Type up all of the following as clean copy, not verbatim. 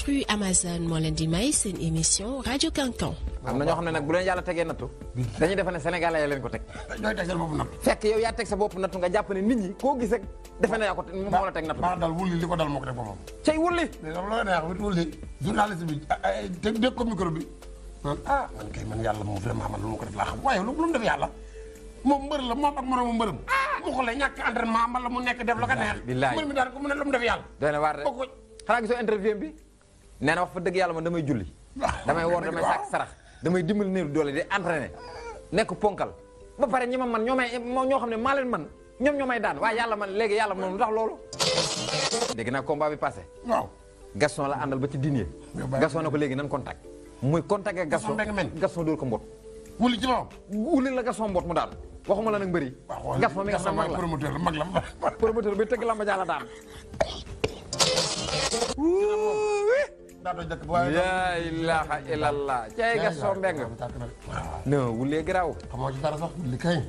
Rue Amazon moo leen di may seen émission rajo Kankan. am na ñoo xam ne nag bu leen yàlla tegee nattu dañuy defe ne Sénégalais leen ko teg. ñooy teg seen bopp nattu. fekk yow yaa teg sa bopp nattu nga jàpp ne nit ñi koo gis rek defe na yaa ko moo la teg nattu. maa dal wulli li ko dal moo ko teg boppam. cay wulli. mais loolu la neex wulli journaliste bi te dégg ko micro bi man man kay man yàlla moom vraiment man lu ma ko def laa xam waaye lu mu def yàlla moom mbër la moom ak moromu mbërëm mu ko lay ñàkk entraînement mbala mu nekk def la ko neex. billaay mbër mi daan ko mu ne lu mu def yàlla. doy na waar de xanaa gisoo interview bi nee na wax fa dëgg yàlla man damay julli damay woor damay sàkk sarax damay dimbali néew doole di entraîné nekk ponkal ba pare ñi ma man ñoo xam ne maa leen man ñoom ñoo may daan waaye yàlla man léegi yàlla moom lu tax loolu. dégg naa combat bi passé. waaw Gaston la àndal ba ci dîner. Gaston na ko léegi nan contact. muy contacté Gaston Gaston dóor ko mbot. wuli ci moom. wuli la Gaston mbot mu daan waxuma la nag mbëri. Gaston mi nga xam ne mag la promoteur bi tëgg lamba jaala daan. yaa ilaha illallah cay Gaston Mbengue. non wulee garaaw. xamoo ci dara sax wuli kay.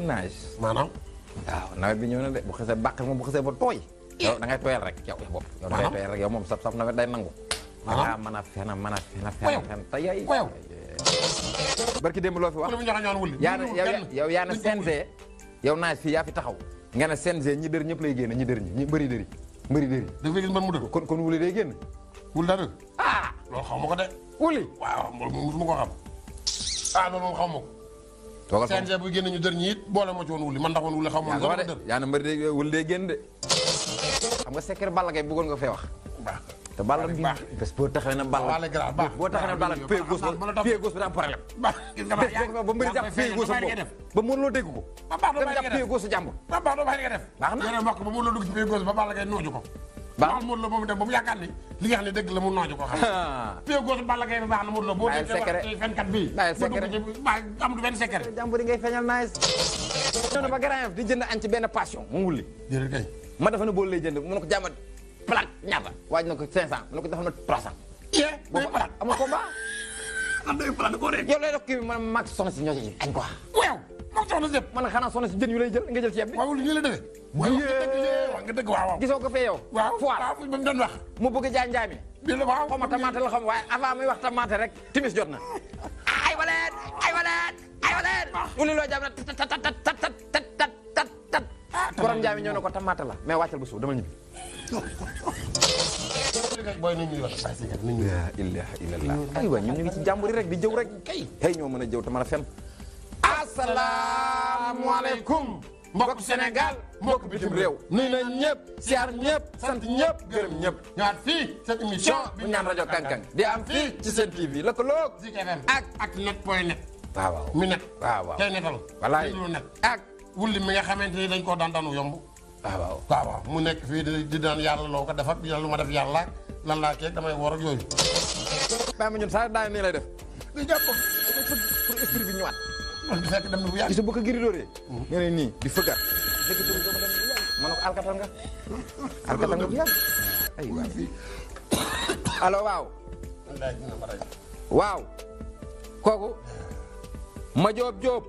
nice. maanaam. waaw nawet bi ñëw na de bu xasee bàq moom bu xasee ba tooy. yow da ngay tooyal rek yow bopp. yow da ngay tooyal rek yow moom saf nawet day nangu. maanaam mën a fen te yaay. barki démb loo fi wax. yaa na CNG. yow naaj fii yaa fi taxaw. nga ne CNG ñi dër ñëpp lay génn ñi dër ñi mbëri dëri. da nga gis man mu dëgg. kon wuli day génn. wuli daa dëgg. loolu xaw ma ko de. wuli. waaw loolu moom mosuma ko xam. loolu moom xaw ma ko. CNG buy génn ñu dër ñi it boole ma ci woon wuli man ndax woon wuli xaw ma woon. yaa de yaa na mbëri day wuli day génn de. xam nga secret Balla Gaye bëggoon nga fee wax. te Balla bi bés boo taxee na Balla boo taxee na Balla pied gauche bi daa am problème. ba mbëri jàpp pied gauche am boobu ba mënuloo dégg ko. dem jàpp pied gauche jàmbur. baax doo bàyyi nga def. baax na yéen a mbokk ba mënuloo dugg ci pied gauche ba Balla Gaye nooju ko. baax Modou Lo moom dem ba mu yaakaar ni li nga xam ne dëgg la mu nooju ko xam. pied gauche Balla Gaye bi baax na Modou Lo boo déggee fenkat bii. bàyyi secret amul benn secret. jàmbur yi ngay feeñal nice. ñëw na ba Grand Yoff di jënd añ ci benn passion mu wulli. jërëjëf kay. ma dafa ne boolu lay jënd mu ne ko jàmbat plaque ñaata waaj na ko 500 mu ne ko dafa na 300. boobu plaque amul combat. am day plaque ko rek. yow lay def kii bi man mag soxna si ñoo ci añ quoi. waaw moom soxna si man xanaa soxna si jën yu lay jël nga jël ceeb bi. waaw li ñu la defee. waaw nga dëgg waaw. gisoo ko fee yow. waaw foire waaw ba mu doon wax. mu bëgg jaay njaay mi. bi la waaw xaw ma tamaate la xam waaye avant muy wax tamaate rek timis jot na. ay waleen ay waleen ay waleen. wuli loo jaam na tat. borom njaay mi ñëw na ko tamaate la mais wàccal ba suuf dama ñibbi. booy nañ ñuy wax la ilaha illallah aywa ñun ñu ngi ci jàmbur rek di jëw rek kay hey ñoo mën a jëw te mën a fen. asalaamualeykum mbokk Sénégal mbokk bitim réew. nuyu na ñëpp siyaar ñëpp sant ñëpp gërëm ñëpp. ñëwaat fii seen émission bu ñaan rajo Kankan di am fii ci seen TV lëkkaloog Zik FM ak net.net. waaw mi net. waaw tey netal. walaay net ak wulli mi nga xamante ni dañ koo daanu yomb. waaw mu nekk fii di daan yàlla loo ko def ak lu ma def yàlla lan laa keeg damay woor ak yooyu. bàyyi ma ñun saa daa nii lay def. di jàpp pour esprit bi ñëwaat. man fekk dem na bu yàgg. gis bu ko giri dooree. nga ne nii di fëggaat. ma ne ko alkatal nga. alkatal nga bu yàgg. ay waay allo waaw. waaw. kooku. ma Diop.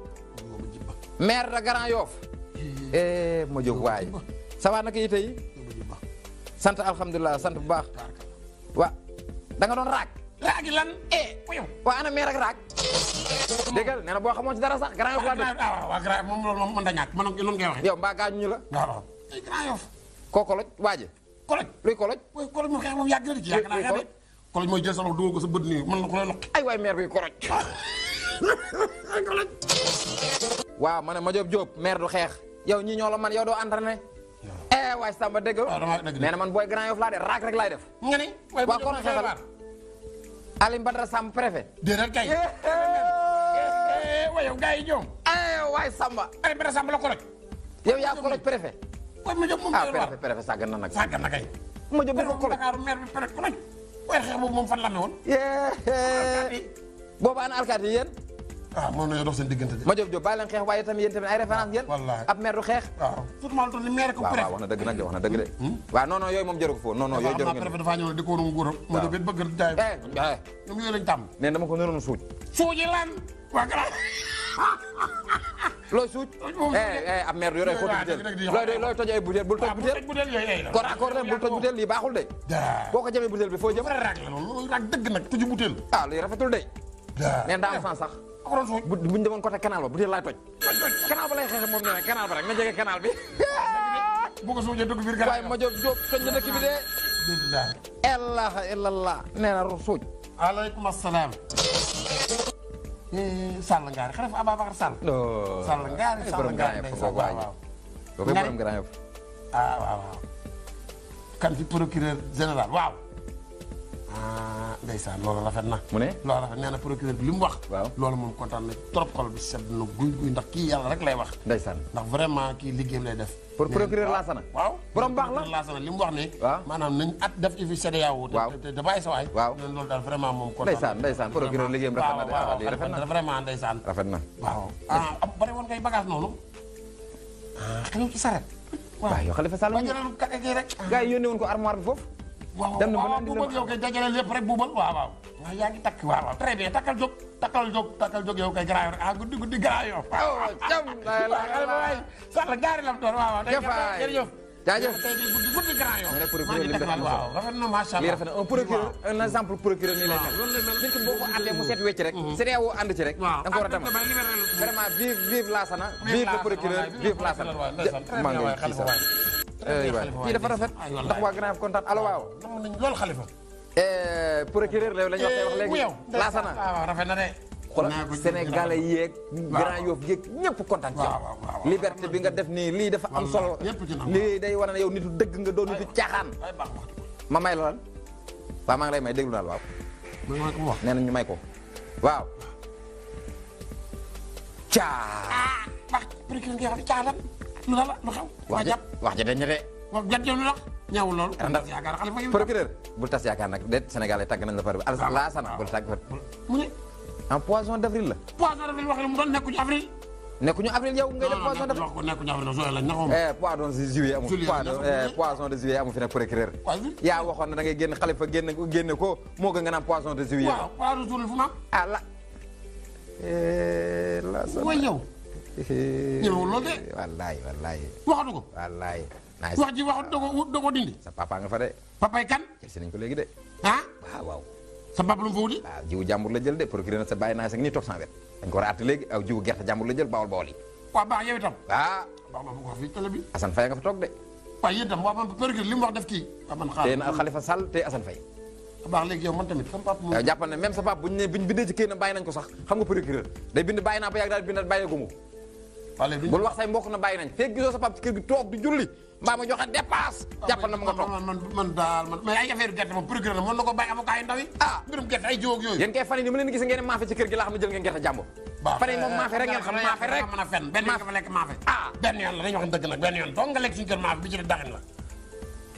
maire de Grand Yoff. ma Diop waay. ça va naka yi tey. sant alhamdulilah sant bu baax. waa da nga doon raak. raak lan waa ana maire ak raak. déggal nee na boo xamoon ci dara sax Grand Yoff laa dëkk. waaw Grand Yoff moom loolu moom mën da ñàkk man noonu ngay waxee. yow mbaa gaañu ñu la. waaw ay Grand Yoff. koo koloj waaje. koloj luy koloj. mooy koloj moom xeex moom yàgg na ci yàgg naa xeex de. koloj mooy jël sa loxo dugal ko sa bët nii mën na ko lay lokki. ay waay maire bi koloj. koloj. waaw ma ne ma Diop maire du xeex. yow ñii ñoo la man yow doo entraîné. waay Samba dégg nga. nee na man booy Grand Yoff laa de raak rek laay def. nga ni waaye waaw kon xeexal Alioune Badara Samb préfet. déedéet kay. waaye yow gars yi ñoom. waay Samba. Alioune Badara Samb la koloj. yow yaa koloj préfet. waaye ma Diop moom préfet sàggan na nag. sàggan na kay. ma Diop dafa koloj Dakar maire bi préfet koloj. waaye xeex boobu moom fan la amee woon. boobu ana alkaati yi yéen. mën nañoo dox seen diggante de. ma Diop bàyyi leen xeex waaye tamit yéen tamit ay référence yéen. wallaahi ab maire du xeex. waaw surtout maa ngi maire ko préfet. waaw wax na dëgg nag de wax na dëgg de. waaw non yooyu moom jëru ko foofu non yooyu jëru ko. préfet dafa ñëw di ko woon nguuram. ma Diop it bëgg jaay. ñoom yooyu lañ tàmm. nee dama ko naroon suuj. suuji lan. waa Grand looy suuj. ab mère yore foo butéel looy toj ay butéel bul toj butéel. kon accord leen bul toj butéel lii baaxul de. boo ko jamee butéel bi foo jëm. raag la loolu raag dëgg nag tëju butéel. ah lii rafetul de. nee daa am sax. buñ demoon côté canal ba butéel laay toj. canal ba lay xeexe moom nee na canal ba rek na jege canal bi. bu ko suujee dugg biir canal waaye ma jóg toj na dëkk bi de. ilaha illallah nee na suuj. aleykum asalaam. Sall Ngaari xanaa fa Ababacar Sall. Sall Ngaari Sall Ngaari ndeysaan waaw waaw. waaw. kan fi procureur général waaw. ndeysaan loolu rafet na. mu ne loolu rafet nee na procureur bi li mu wax. waaw loolu moom kontaan na trop xol bi sedd na guy ndax kii yàlla rek lay wax. ndeysaan ndax vraiment kii liggéeyam lay def. pour procureur Lassana. waaw borom baax la Lassana li mu wax ne. waaw maanaam nañ at def fi CEDEAO. waaw te bàyyi sa waay. waaw loolu daal vraiment moom kontaan na. ndeysaan procureur liggéeyam rafet na de waaw lii rafet na vraiment ndeysaan. rafet na. waaw bari woon kay bagage noonu. xëy ci saret. waaw yow Khalifa Sall waaw jëlalu kii rek. gars yi yónnee woon ko armoire bi foofu. dem na ba buubal yow kay dajale lépp rek buubal waaw waaw. waaw yaa ngi takk waaw très bien takkal jóg yow kay garaaw rek guddi garaaw yow. waaw jam waay Sall gaari lam doon waaw waaw. jërëjëf jaajëf tey guddi garaaw yow. maa ngi def waaw rafet na macha allah. lii rafet na un procureur un exemple procureur nii lay mel. nit ki boo ko àndee mu set wecc rek. CEDEAO ànd ci rek. da nga ko war a demal vraiment vive Lassana. vive le procureur vive Lassana. maa ngi kii sax kii dafa rafet ndax waa Grand Yoff kontaan allo waaw. loolu Khalifa. procureur la ñu wax léegi Lassana. waaw rafet na de. xoolal Sénégalais yeeg Grand Yoff yeeg ñëpp kontaan ci yow. liberté bi nga def nii lii dafa am solo. lii day wane ne yow nitu dëgg nga doon nitu caaxaan. ma may la lan waaw maa ngi lay may déglu daal waaw. nee na ñu may ko waaw. caa. wax procureur nga wax caaxaan lu la lu xew. wax ja dañ ne de. wax jat yow lu la ñaawul loolu. yaakaar Khalifa yu procureur bul tas yaakaar nag déet Sénégalais tàgg nañ la pare Lassana bul tàgg mu ne. en poisson d'avril la. poisson d'avril wax la mu doon nekkuñu avril. nekkuñu avril yow ngay def poisson d'avril. nekkuñu avril soo lañ naxoon. poisson de juillet amul. poisson de juillet amul fi nag procureur. yaa waxoon ne da ngay génn Khalifa génne ko moo gën nga naan poisson de juillet. waaw poisson de juillet fu ma am. ah la. Lassana way yow. ñëwul loolu de. wallaay. waxatu ko. wallaay. wax ji waxut da ko dindi. sa papa nga fa de. papay kan. jël si nañ ko léegi de. ah. waaw. sa papa lu mu fa wuti. waaw jiwu jàmbur la jël de procureur na sa bàyyi naa sax nii toog sans wet dañ ko war a àtte léegi aw jiwu gerte jàmbur la jël bawol yi. waaw baax yow itam. ah. baax na bu ko wax fii télé bi. Assane Faye nga fa toog de. waaw yéen itam waaw man procureur li mu wax def kii. waaw man xaaral tey na Khalifa Sall tey Assane Faye. baax léegi yow man tamit sama papa moom. yow jàppal ne même sa papa buñ bindee ci këyit na bàyyi nañ ko sax xam nga procureur day bind bàyyi naa ba yàgg daal bind bàyyee gumu. bul wax say mbokk na bàyyi nañ fekk gisoo sa papa ci kër gi toog di julli mbaa ma joxe dépasse. jàppal na ma nga toog man daal mais ay affaire gerte moom procureur la mën na ko bàyyi avocat yu ndaw yi. mbirum gerte ay jiw ak yooyu. yéen kay fan yi ni ma leen gis ngeen maafe ci kër gi laa xam ne jël ngeen gerte jàmbur. fan yi moom maafe rek ngeen xam maafe rek. mën a fen benn yoon nga fa lekk maafe. benn yoon la dañu wax dëgg nag benn yoon toog nga lekk suñu kër maafe bi ci des daxin la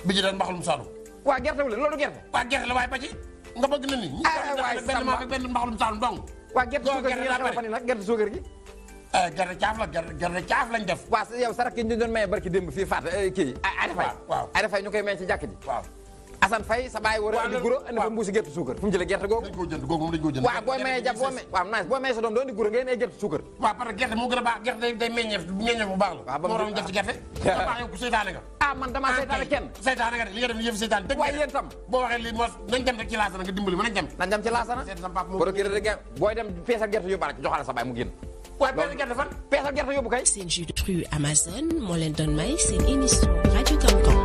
bi ci des mbaxalum saalum. waa gerte wu leen loolu gerte. waa gerte la waaye ba ci nga bëgg na ni. waay benn maafe benn mbaxalum saalum dong. waa gerte suukar gi ngeen xam fan yi nag gerte suukar gi. gerte caaf la gerte caaf lañ def. waaw yow sarak ki ñu doon maye barki démb fii Fatou kii Aïda Faye. waaw Aïda Faye ñu koy may ci jàkk ji. waaw Assane Faye sa baay war a andi guro andi fa mbuusi gerte suukar fu mu jëlee gerte googu. dañ koo jënd googu moom dañ koo jënd. waaw booy mayee jàpp waaw nice booy mayee sa doom doo andi guro ngeen ay gerte suukar. waaw parce que gerte moo gën a baax gerte day meññeef bu baax la. waaw ba mu waroon def ci gerte. nga baax yow ku seytaane nga. man damaa seytaane kenn. seytaane nga de li nga def yëf seytaane dëgg. waaye yéen tam. boo waxee lii mos nañ dem rek ci Lassana nga dimbali ma nañ dem. nañ dem ci Lassana. procureur rek booy dem peesal gerte yóbbaale ci joxaale sa baay mu génn. waaye peesal gerte fan. peesal gerte yóbbu kay. seen jus de fruits Amazon moo leen doon may seen émission rajo Kankan.